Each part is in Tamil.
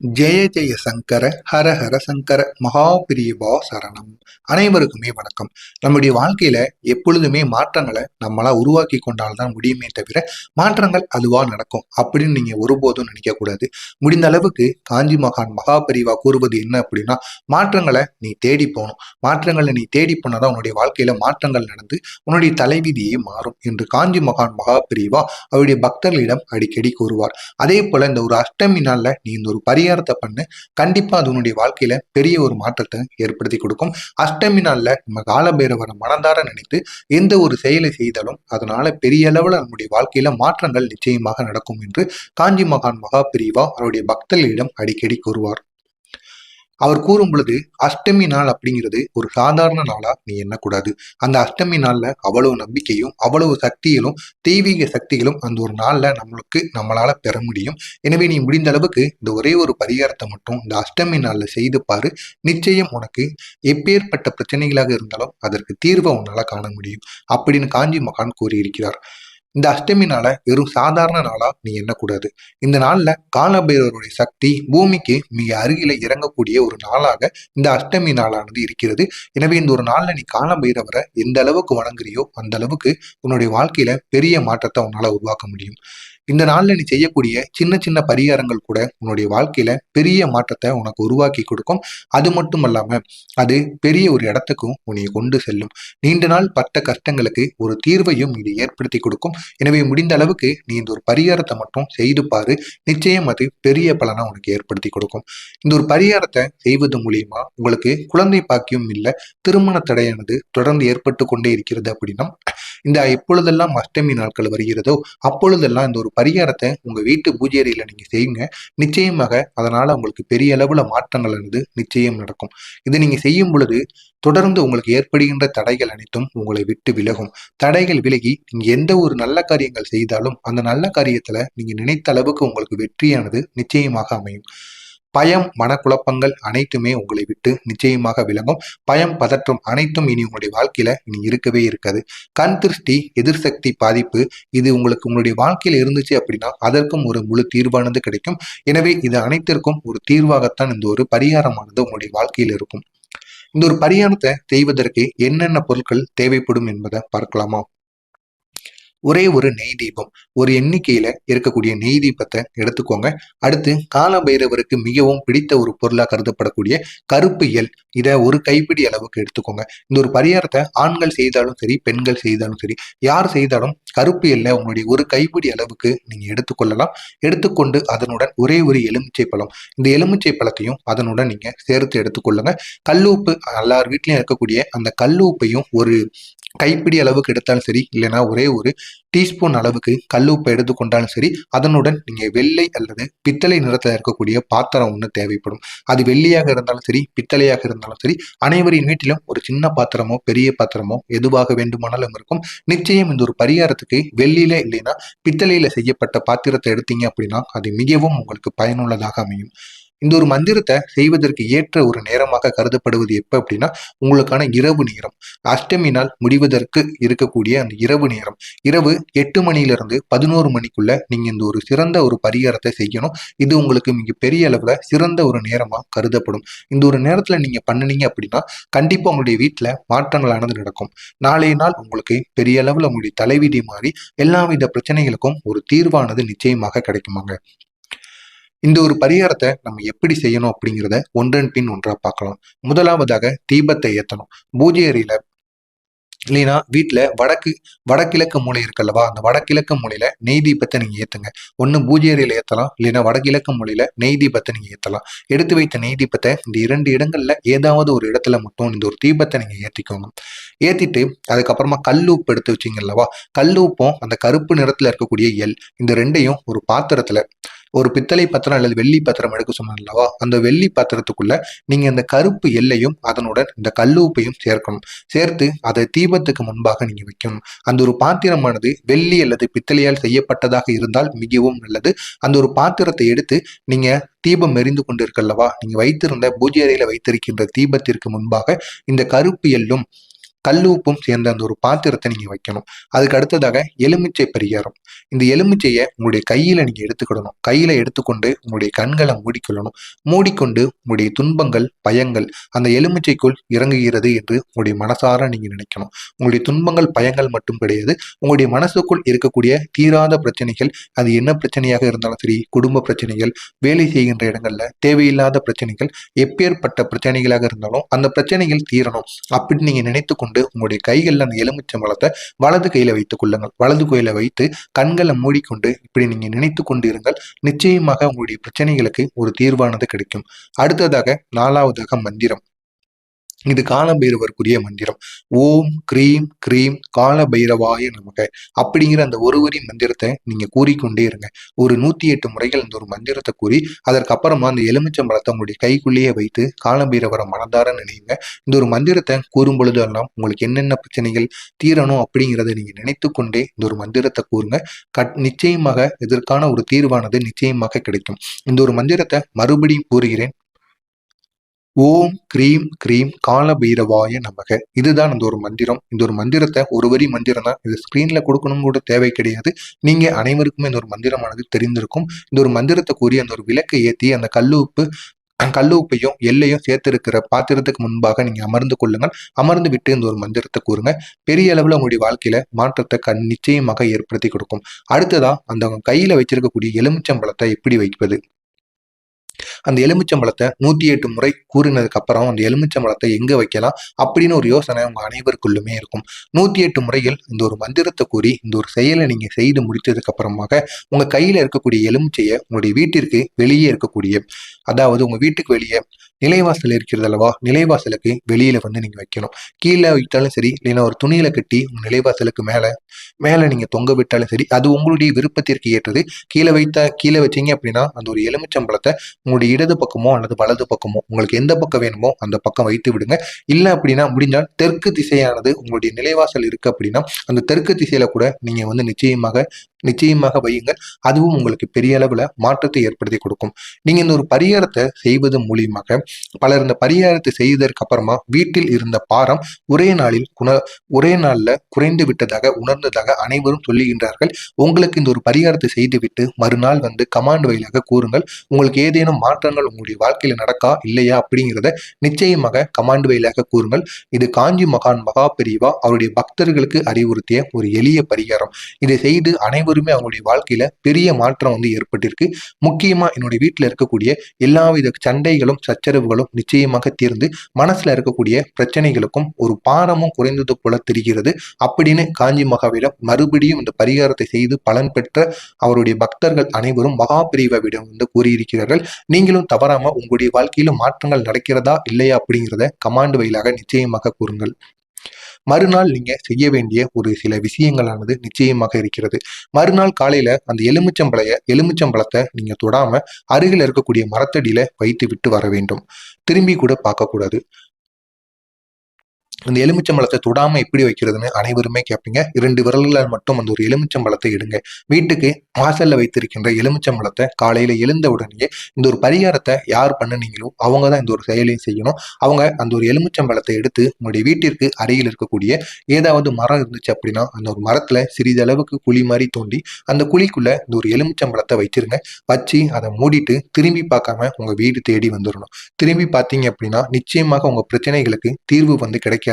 ஜெய ஜெய சங்கர ஹர ஹர சங்கர மகாபிரிவா சரணம். அனைவருக்குமே வணக்கம். நம்முடைய வாழ்க்கையில எப்பொழுதுமே மாற்றங்களை நம்மளா உருவாக்கி கொண்டால்தான் முடியுமே தவிர மாற்றங்கள் அதுவா நடக்கும் அப்படின்னு நீங்க ஒருபோதும் நினைக்க கூடாது. முடிந்த அளவுக்கு காஞ்சி மகான் மகாபிரிவா கூறுவது என்ன அப்படின்னா, மாற்றங்களை நீ தேடி போகணும். மாற்றங்களை நீ தேடி போனாதான் உன்னுடைய வாழ்க்கையில மாற்றங்கள் நடந்து உன்னுடைய தலைவிதியே மாறும் என்று காஞ்சி மகான் மகாபிரிவா அவருடைய பக்தர்களிடம் அடிக்கடி கூறுவார். அதே போல இந்த ஒரு அஷ்டமி நாள்ல நீ இந்த ஒரு பரிகாரத்தை பண்ணு, கண்டிப்பா அது உன்னுடைய வாழ்க்கையில பெரிய ஒரு மாற்றத்தை ஏற்படுத்தி கொடுக்கும். அஷ்டமி நாள்ல நம்ம காலபைரவரை மனதார நினைத்து எந்த ஒரு செயலை செய்தாலும் அதனால பெரிய அளவுல நம்முடைய வாழ்க்கையில மாற்றங்கள் நிச்சயமாக நடக்கும் என்று காஞ்சி மகான் மகாபிரிவா அவருடைய பக்தர்களிடம் அடிக்கடி கூறுவார். அவர் கூறும் பொழுது அஷ்டமி நாள் அப்படிங்கிறது ஒரு சாதாரண நாளா நீ எண்ணக்கூடாது. அந்த அஷ்டமி நாள்ல அவ்வளவு நம்பிக்கையும் அவ்வளவு சக்திகளும் தெய்வீக சக்திகளும் அந்த ஒரு நாள்ல நம்மளால பெற முடியும். எனவே நீ முடிந்த அளவுக்கு இந்த ஒரே ஒரு பரிகாரத்தை மட்டும் இந்த அஷ்டமி நாள்ல செய்து பாரு. நிச்சயம் உனக்கு எப்பேற்பட்ட பிரச்சனைகளாக இருந்தாலும் அதற்கு தீர்வை உன்னால காண முடியும் அப்படின்னு காஞ்சி மகான் கூறியிருக்கிறார். இந்த அஷ்டமி நாளை வெறும் சாதாரண நாளா நீ எண்ணக்கூடாது. இந்த நாள்ல காலபைரவருடைய சக்தி பூமிக்கு மிக அருகில இறங்கக்கூடிய ஒரு நாளாக இந்த அஷ்டமி நாளானது இருக்கிறது. எனவே இந்த ஒரு நாள்ல நீ காலபைரவரை எந்த அளவுக்கு வணங்குறியோ அந்த அளவுக்கு உன்னுடைய வாழ்க்கையில பெரிய மாற்றத்தை உன்னால உருவாக்க முடியும். இந்த நாள்ல நீ செய்யக்கூடிய சின்ன சின்ன பரிகாரங்கள் கூட உன்னுடைய வாழ்க்கையில பெரிய மாற்றத்தை உனக்கு உருவாக்கி கொடுக்கும். அது மட்டும் அல்லாம அது பெரிய ஒரு இடத்துக்கும் உன்னை கொண்டு செல்லும். நீண்ட நாள் பட்ட கஷ்டங்களுக்கு ஒரு தீர்வையும் இது ஏற்படுத்தி கொடுக்கும். எனவே முடிந்த அளவுக்கு நீ இந்த ஒரு பரிகாரத்தை மட்டும் செய்து பாரு. நிச்சயம் அது பெரிய பலனை உனக்கு ஏற்படுத்தி கொடுக்கும். இந்த ஒரு பரிகாரத்தை செய்வது மூலியமா உங்களுக்கு குழந்தை பாக்கியம் இல்லை, திருமண தடையானது தொடர்ந்து ஏற்பட்டு கொண்டே இருக்கிறது அப்படின்னா இந்த எப்பொழுதெல்லாம் அஷ்டமி நாட்கள் வருகிறதோ அப்பொழுதெல்லாம் இந்த ஒரு பரிகாரத்தை உங்க வீட்டு பூஜை அறையில நீங்க செய்யுங்க. நிச்சயமாக அதனால உங்களுக்கு பெரிய அளவுல மாற்றங்கள் இருந்து நிச்சயம் நடக்கும். இதை நீங்க செய்யும் பொழுது தொடர்ந்து உங்களுக்கு ஏற்படுகின்ற தடைகள் அனைத்தும் உங்களை விட்டு விலகும். தடைகள் விலகி நீங்க எந்த ஒரு நல்ல காரியங்கள் செய்தாலும் அந்த நல்ல காரியத்துல நீங்க நினைத்த அளவுக்கு உங்களுக்கு வெற்றியானது நிச்சயமாக அமையும். பயம் மனக்குழப்பங்கள் அனைத்துமே உங்களை விட்டு நிச்சயமாக விளங்கும். பயம் பதற்றம் அனைத்தும் இனி உங்களுடைய வாழ்க்கையில இனி இருக்கவே இருக்காது. கண் திருஷ்டி எதிர்சக்தி பாதிப்பு இது உங்களுக்கு உங்களுடைய வாழ்க்கையில இருந்துச்சு அப்படின்னா அதற்கும் ஒரு முழு தீர்வானது கிடைக்கும். எனவே இது அனைத்திற்கும் ஒரு தீர்வாகத்தான் இந்த ஒரு பரிகாரமானது உங்களுடைய வாழ்க்கையில் இருக்கும். இந்த ஒரு பரிகாரத்தை செய்வதற்கு என்னென்ன பொருட்கள் தேவைப்படும் என்பதை பார்க்கலாமா? ஒரே ஒரு நெய் தீபம், ஒரு எண்ணிக்கையில இருக்கக்கூடிய நெய் தீபத்தை எடுத்துக்கோங்க. அடுத்து கால பைரவருக்கு மிகவும் பிடித்த ஒரு பொருளா கருதப்படக்கூடிய கருப்பு எல், இதை ஒரு கைப்பிடி அளவுக்கு எடுத்துக்கோங்க. இந்த ஒரு பரிகாரத்தை ஆண்கள் செய்தாலும் சரி பெண்கள் செய்தாலும் சரி யார் செய்தாலும் கருப்பு எல்லை உங்களுடைய ஒரு கைப்பிடி அளவுக்கு நீங்க எடுத்துக்கொள்ளலாம். எடுத்துக்கொண்டு அதனுடன் ஒரே ஒரு எலுமிச்சை பழம், இந்த எலுமிச்சை பழத்தையும் அதனுடன் நீங்க சேர்த்து எடுத்துக்கொள்ளுங்க. கல்லுப்பு எல்லார் வீட்லயும் இருக்கக்கூடிய அந்த கல்லுப்பையும் ஒரு கைப்பிடி அளவுக்கு எடுத்தாலும் சரி, இல்லைன்னா ஒரே ஒரு டீஸ்பூன் அளவுக்கு கல்லுப்பை எடுத்துக்கொண்டாலும் சரி, அதனுடன் நீங்க வெள்ளை அல்லது பித்தளை நிறத்துல இருக்கக்கூடிய பாத்திரம் ஒன்று தேவைப்படும். அது வெள்ளியாக இருந்தாலும் சரி பித்தளையாக இருந்தாலும் சரி, அனைவரின் வீட்டிலும் ஒரு சின்ன பாத்திரமோ பெரிய பாத்திரமோ எதுவாக வேண்டுமானாலும் இருக்கும். நிச்சயம் இந்த ஒரு பரிகாரத்துக்கு வெள்ளியில இல்லைன்னா பித்தளையில செய்யப்பட்ட பாத்திரத்தை எடுத்தீங்க அப்படின்னா அது மிகவும் உங்களுக்கு பயனுள்ளதாக அமையும். இந்த ஒரு மந்திரத்தை செய்வதற்கு ஏற்ற ஒரு நேரமாக கருதப்படுவது எப்ப அப்படின்னா உங்களுக்கான இரவு நேரம். அஷ்டமி நாள் முடிவதற்கு இருக்கக்கூடிய அந்த இரவு நேரம், இரவு 8 மணியிலிருந்து 11 மணிக்குள்ள நீங்க இந்த ஒரு சிறந்த ஒரு பரிகாரத்தை செய்யணும். இது உங்களுக்கு மிக பெரிய அளவுல சிறந்த ஒரு நேரமா கருதப்படும். இந்த ஒரு நேரத்துல நீங்க பண்ணினீங்க அப்படின்னா கண்டிப்பா உங்களுடைய வீட்டுல மாற்றங்களானது நடக்கும். நாளைய நாள் உங்களுக்கு பெரிய அளவுல உங்களுடைய தலைவிதி மாறி எல்லா வித பிரச்சனைகளுக்கும் ஒரு தீர்வானது நிச்சயமாக கிடைக்குமாங்க. இந்த ஒரு பரிகாரத்தை நம்ம எப்படி செய்யணும் அப்படிங்கிறத ஒன்றன் பின் ஒன்றா பார்க்கலாம். முதலாவதாக தீபத்தை ஏற்றணும். பூஜை அறையில இல்லைன்னா வீட்டுல வடகிழக்கு மூலை இருக்கல்லவா, அந்த வடகிழக்கு மூலையில நெய் தீபத்தை நீங்க ஏத்துங்க. ஒண்ணு பூஜை அறையில ஏத்தலாம், இல்லைன்னா வடகிழக்கு மூலையில நெய் தீபத்தை நீங்க ஏத்தலாம். எடுத்து வைத்த நெய் தீபத்தை இந்த 2 இடங்கள்ல ஏதாவது ஒரு இடத்துல மட்டும் இந்த ஒரு தீபத்தை நீங்க ஏத்திக்கோங்க. ஏத்திட்டு அதுக்கப்புறமா கல்லுப்பு எடுத்து வச்சிங்கல்லவா, கல்லுப்பும் அந்த கருப்பு நிறத்துல இருக்கக்கூடிய எல், இந்த ரெண்டையும் ஒரு பாத்திரத்துல, ஒரு பித்தளை பாத்திரம் அல்லது வெள்ளி பாத்திரம் எடுக்க சொன்னல்லவா, அந்த வெள்ளி பாத்திரத்துக்குள்ள நீங்க இந்த கருப்பு எல்லையும் அதனுடன் இந்த கல்லுப்பையும் சேர்க்கணும். சேர்த்து அதை தீபத்துக்கு முன்பாக நீங்க வைக்கணும். அந்த ஒரு பாத்திரமானது வெள்ளி அல்லது பித்தளையால் செய்யப்பட்டதாக இருந்தால் மிகவும் நல்லது. அந்த ஒரு பாத்திரத்தை எடுத்து நீங்க தீபம் எரிந்து கொண்டு இருக்கல்லவா, நீங்க வைத்திருந்த பூஜை அறையில வைத்திருக்கின்ற தீபத்திற்கு முன்பாக இந்த கருப்பு எல்லும் கல் உப்பும் சேர்ந்த அந்த ஒரு பாத்திரத்தை நீங்க வைக்கணும். அதுக்கு அடுத்ததாக எலுமிச்சை பரிகாரம். இந்த எலுமிச்சையை உங்களுடைய கையில நீங்க எடுத்துக்கிடணும். கையில எடுத்துக்கொண்டு உங்களுடைய கண்களை மூடிக்கொள்ளணும். மூடிக்கொண்டு உங்களுடைய துன்பங்கள், பயங்கள் அந்த எலுமிச்சைக்குள் இறங்குகிறது என்று உங்களுடைய மனசார நீங்க நினைக்கணும். உங்களுடைய துன்பங்கள், பயங்கள் மட்டும் கிடையாது, உங்களுடைய மனசுக்குள் இருக்கக்கூடிய தீராத பிரச்சனைகள், அது என்ன பிரச்சனையாக இருந்தாலும் சரி, குடும்ப பிரச்சனைகள், வேலை செய்கின்ற இடங்கள்ல தேவையில்லாத பிரச்சனைகள், எப்பேற்பட்ட பிரச்சனைகளாக இருந்தாலும் அந்த பிரச்சனைகள் தீரணும் அப்படின்னு நீங்க நினைத்து கொண்டு உங்களுடைய கைகள்ல அந்த எலுமிச்சம்பழத்தை வலது கையில வைத்துக் கொள்ளுங்கள். வலது கையில வைத்து கண்களை மூடிக்கொண்டு இப்படி நீங்க நினைத்து கொண்டு இருங்கள். நிச்சயமாக உங்களுடைய பிரச்சனைகளுக்கு ஒரு தீர்வானது கிடைக்கும். அடுத்ததாக 4வதாக மந்திரம். இது காலபைரவருக்குரிய மந்திரம். ஓம் கிரீம் கிரீம் கால பைரவாய நமக அப்படிங்கிற அந்த ஒரு வரி மந்திரத்தை நீங்க கூறிக்கொண்டே இருங்க. ஒரு 108 முறைகள் இந்த ஒரு மந்திரத்தை கூறி அதற்கு அப்புறமா அந்த எலுமிச்சம்பழத்தை உங்களுடைய கைக்குள்ளேயே வைத்து காலபைரவரை மனதார நினைவுங்க. இந்த ஒரு மந்திரத்தை கூறும் பொழுது எல்லாம் உங்களுக்கு என்னென்ன பிரச்சனைகள் தீரணும் அப்படிங்கிறத நீங்க நினைத்து கொண்டே இந்த ஒரு மந்திரத்தை கூறுங்க. நிச்சயமாக இதற்கான ஒரு தீர்வானது நிச்சயமாக கிடைக்கும். இந்த ஒரு மந்திரத்தை மறுபடியும் கூறுகிறேன். ஓம் கிரீம் கிரீம் கால பைரவாய நமக. இதுதான் இந்த ஒரு மந்திரம். இந்த ஒரு மந்திரத்தை ஒரு வரி மந்திரம் தான். இது ஸ்கிரீன்ல கொடுக்கணும் கூட தேவை கிடையாது. நீங்க அனைவருக்குமே இந்த ஒரு மந்திரமானது தெரிந்திருக்கும். இந்த ஒரு மந்திரத்தை கூறி அந்த ஒரு விளக்கை ஏற்றி அந்த கல்லு உப்பையும் எல்லையும் சேர்த்திருக்கிற பாத்திரத்துக்கு முன்பாக நீங்க அமர்ந்து கொள்ளுங்கள். அமர்ந்து விட்டு இந்த ஒரு மந்திரத்தை கூறுங்க. பெரிய அளவுல உங்களுடைய வாழ்க்கையில மாற்றத்தை நிச்சயமாக ஏற்படுத்தி கொடுக்கும். அடுத்ததா அந்த கையில வச்சிருக்கக்கூடிய எலுமிச்சம்பழத்தை எப்படி வைப்பது? அந்த எலுமிச்சம்பழத்தை 108 முறை கூறினதுக்கு அப்புறம் அந்த எலுமிச்சம்பழத்தை எங்க வைக்கலாம் அப்படின்னு ஒரு யோசனை உங்க அனைவருக்குள்ளுமே இருக்கும். 108 முறைகள் இந்த ஒரு மந்திரத்தை கூறி இந்த ஒரு செயலை நீங்க செய்து முடித்ததுக்கு அப்புறமாக உங்க கையில இருக்கக்கூடிய எலுமிச்சையை உங்களுடைய வீட்டிற்கு வெளியே இருக்கக்கூடிய, அதாவது உங்க வீட்டுக்கு வெளியே நிலைவாசல் இருக்கிறது அல்லவா, நிலைவாசலுக்கு வெளியில வந்து நீங்க வைக்கணும். கீழே வைத்தாலும் சரி, இல்லைன்னா ஒரு துணியில கட்டி உங்க நிலைவாசலுக்கு மேல நீங்க தொங்க விட்டாலும் சரி, அது உங்களுடைய விருப்பத்திற்கு ஏற்றது. கீழே வச்சீங்க அப்படின்னா அந்த ஒரு எலுமிச்சம்பழத்தை உங்களுடைய இடது பக்கமோ அல்லது வலது பக்கமோ உங்களுக்கு எந்த பக்கம் வேணுமோ அந்த பக்கம் வைத்து விடுங்க. இல்லை அப்படின்னா முடிஞ்சால் தெற்கு திசையானது உங்களுடைய நிலைவாசல் இருக்கு அப்படின்னா அந்த தெற்கு திசையில கூட நீங்க வந்து நிச்சயமாக வையுங்கள். அதுவும் உங்களுக்கு பெரிய அளவுல மாற்றத்தை ஏற்படுத்தி கொடுக்கும். நீங்க இந்த ஒரு பரிகாரத்தை செய்வது மூலியமாக பலர் இந்த பரிகாரத்தை செய்ததற்கு அப்புறமா வீட்டில் இருந்த பாரம் ஒரே நாள்ல குறைந்து விட்டதாக உணர்ந்ததாக அனைவரும் சொல்லுகின்றார்கள். உங்களுக்கு இந்த ஒரு பரிகாரத்தை செய்துவிட்டு மறுநாள் வந்து கமாண்ட் வழியாக கூறுங்கள். உங்களுக்கு ஏதேனும் மாற்றங்கள் உங்களுடைய வாழ்க்கையில நடக்கா இல்லையா அப்படிங்கிறத நிச்சயமாக கமாண்ட் வழியாக கூறுங்கள். இது காஞ்சி மகான் மகா பெரியவா அவருடைய பக்தர்களுக்கு அறிவுறுத்திய ஒரு எளிய பரிகாரம். இதை செய்து அனைவருமே அவங்களுடைய வாழ்க்கையில பெரிய மாற்றம் வந்து ஏற்பட்டிருக்கு. முக்கியமா என்னுடைய வீட்டில் இருக்கக்கூடிய எல்லாவித சண்டைகளும் சச்சரவுகளும் நிச்சயமாக தீர்ந்து மனசுல இருக்கக்கூடிய பிரச்சனைகளுக்கும் ஒரு பாரமும் குறைந்தது போல தெரிகிறது அப்படின்னு காஞ்சி மகாவிடம் மறுபடியும் இந்த பரிகாரத்தை செய்து பலன் பெற்ற அவருடைய பக்தர்கள் அனைவரும் மகா பிரிவாவிடம் வந்து கூறியிருக்கிறார்கள். நீங்களும் தவறாம உங்களுடைய வாழ்க்கையில மாற்றங்கள் நடக்கிறதா இல்லையா அப்படிங்கிறத கமாண்ட் வழியாக நிச்சயமாக கூறுங்கள். மறுநாள் நீங்க செய்ய வேண்டிய ஒரு சில விஷயங்களானது நிச்சயமாக இருக்கிறது. மறுநாள் காலையில அந்த எலுமிச்சம்பழத்தை நீங்க தொடாம அருகில் இருக்கக்கூடிய மரத்தடியில வைத்து விட்டு வர வேண்டும். திரும்பி கூட பார்க்க கூடாது. அந்த எலுமிச்சம்பழத்தை தொடாம எப்படி வைக்கிறதுன்னு அனைவருமே கேட்பீங்க. 2 விரல்களால் மட்டும் அந்த ஒரு எலுமிச்சம்பழத்தை எடுங்க. வீட்டுக்கு வாசல்ல வைத்திருக்கின்ற எலுமிச்சம்பழத்தை காலையில எழுந்த உடனே இந்த ஒரு பரிகாரத்தை யார் பண்ணுனீங்களோ அவங்க தான் இந்த ஒரு செயலையும் செய்யணும். அவங்க அந்த ஒரு எலுமிச்சம்பழத்தை எடுத்து உங்களுடைய வீட்டிற்கு அருகில் இருக்கக்கூடிய ஏதாவது மரம் இருந்துச்சு அப்படின்னா அந்த ஒரு மரத்துல சிறிதளவுக்கு குழி மாதிரி தோண்டி அந்த குழிக்குள்ள இந்த ஒரு எலுமிச்சம்பழத்தை வச்சிருங்க. வச்சு அதை மூடிட்டு திரும்பி பார்க்காம உங்க வீடு தேடி வந்துடணும். திரும்பி பார்த்தீங்க அப்படின்னா நிச்சயமாக உங்க பிரச்சனைகளுக்கு தீர்வு வந்து கிடைக்காது.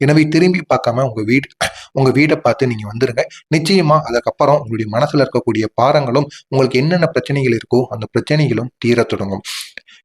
எனவே திரும்பி பார்க்காம உங்க வீடை பார்த்து நீங்க வந்துருங்க. நிச்சயமா அதுக்கப்புறம் உங்களுடைய மனசுல இருக்கக்கூடிய பாரங்களும் உங்களுக்கு என்னென்ன பிரச்சனைகள் இருக்கோ அந்த பிரச்சனைகளும் தீர தொடங்கும்.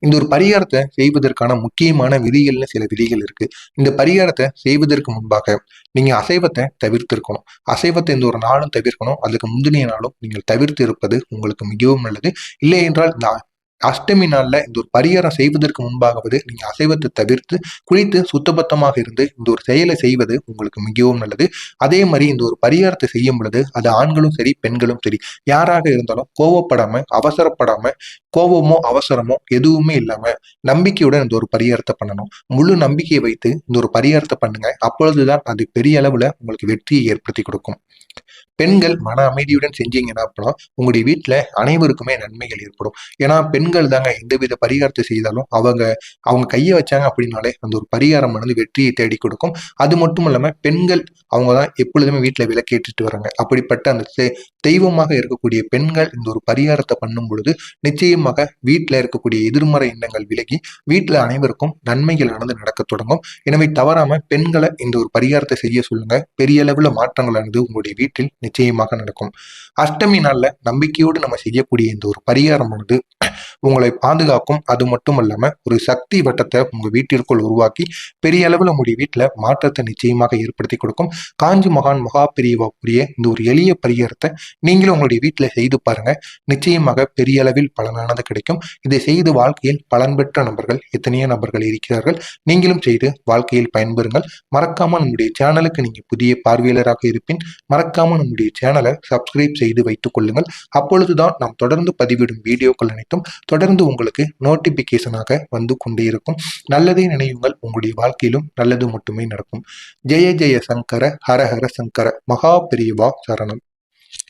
இந்த ஒரு பரிகாரத்தை செய்வதற்கான முக்கியமான விதிகள்னு சில விதிகள் இருக்கு. இந்த பரிகாரத்தை செய்வதற்கு முன்பாக நீங்க அசைவத்தை தவிர்த்திருக்கணும். அசைவத்தை இந்த ஒரு நாளும் தவிர்க்கணும். அதுக்கு முந்தினிய நாளும் நீங்கள் தவிர்த்து இருப்பது உங்களுக்கு மிகவும் நல்லது. இல்லை என்றால் இந்த அஷ்டமி நாள்ல இந்த ஒரு பரிகாரம் செய்வதற்கு முன்பாகவது நீங்க அசைவத்தை தவிர்த்து குளித்து சுத்தபத்தமாக இருந்து இந்த ஒரு செயலை செய்வது உங்களுக்கு மிகவும் நல்லது. அதே மாதிரி இந்த ஒரு பரிகாரத்தை செய்யும் பொழுது அது ஆண்களும் சரி பெண்களும் சரி யாராக இருந்தாலும் கோவப்படாம அவசரப்படாம கோபமோ அவசரமோ எதுவுமே இல்லாம நம்பிக்கையுடன் இந்த ஒரு பரிகாரத்தை பண்ணணும். முழு நம்பிக்கையை வைத்து இந்த ஒரு பரிகாரத்தை பண்ணுங்க. அப்பொழுதுதான் அது பெரிய அளவுல உங்களுக்கு வெற்றியை ஏற்படுத்தி கொடுக்கும். பெண்கள் மன அமைதியுடன் செஞ்சீங்கன்னா அப்புறம் உங்களுடைய வீட்டுல அனைவருக்குமே நன்மைகள் ஏற்படும். ஏன்னா பெண்கள் தாங்க எந்தவித பரிகாரத்தை செய்தாலும் அவங்க அவங்க கையை வச்சாங்க அப்படின்னாலே அந்த ஒரு பரிகாரமானது வெற்றியை தேடி கொடுக்கும். அது மட்டும் இல்லாம பெண்கள் அவங்க தான் எப்பொழுதுமே வீட்டுல விளக்கேற்றிட்டு வராங்க. அப்படிப்பட்ட அந்த தெய்வமாக இருக்கக்கூடிய பெண்கள் இந்த ஒரு பரிகாரத்தை பண்ணும் பொழுது நிச்சயமாக வீட்டுல இருக்கக்கூடிய எதிர்மறை எண்ணங்கள் விலகி வீட்டுல அனைவருக்கும் நன்மைகள் நடக்க தொடங்கும். எனவே தவறாம பெண்களை இந்த ஒரு பரிகாரத்தை செய்ய சொல்லுங்க. பெரிய அளவுல மாற்றங்களானது உங்களுடைய வீட்டில் நிச்சயமாக நடக்கும். அஷ்டமி நாள்ல நம்பிக்கையோடு நம்ம செய்யக்கூடிய இந்த ஒரு பரிகாரமானது உங்களை பாதுகாக்கும். அது மட்டும் இல்லாம ஒரு சக்தி வட்டத்தை உங்க வீட்டிற்குள் உருவாக்கி பெரிய அளவுல உங்களுடைய வீட்டுல மாற்றத்தை நிச்சயமாக ஏற்படுத்தி கொடுக்கும். காஞ்சி மகான் மகா பெரியவா கூடிய இந்த ஒரு எளிய பரிகாரத்தை நீங்களும் உங்களுடைய வீட்டுல செய்து பாருங்க. நிச்சயமாக பெரிய அளவில் பலனானது கிடைக்கும். இதை செய்து வாழ்க்கையில் பலன் பெற்ற நபர்கள் எத்தனையோ நபர்கள் இருக்கிறார்கள். நீங்களும் செய்து வாழ்க்கையில் பயன்பெறுங்கள். மறக்காம நம்முடைய சேனலுக்கு நீங்க புதிய பார்வையாளராக இருப்பின் மறக்காம நம்முடைய சேனலை சப்ஸ்கிரைப் செய்து வைத்துக் கொள்ளுங்கள். அப்பொழுதுதான் நாம் தொடர்ந்து பதிவிடும் வீடியோக்கள் அனைத்தும் தொடர்ந்து உங்களுக்கு நோட்டிபிகேஷனாக வந்து கொண்டே இருக்கும். நல்லதை நினைவுங்கள். உங்களுடைய வாழ்க்கையிலும் நல்லது மட்டுமே நடக்கும். ஜெய ஜெய சங்கர ஹர ஹர சங்கர மகா பெரியவா சரணம்.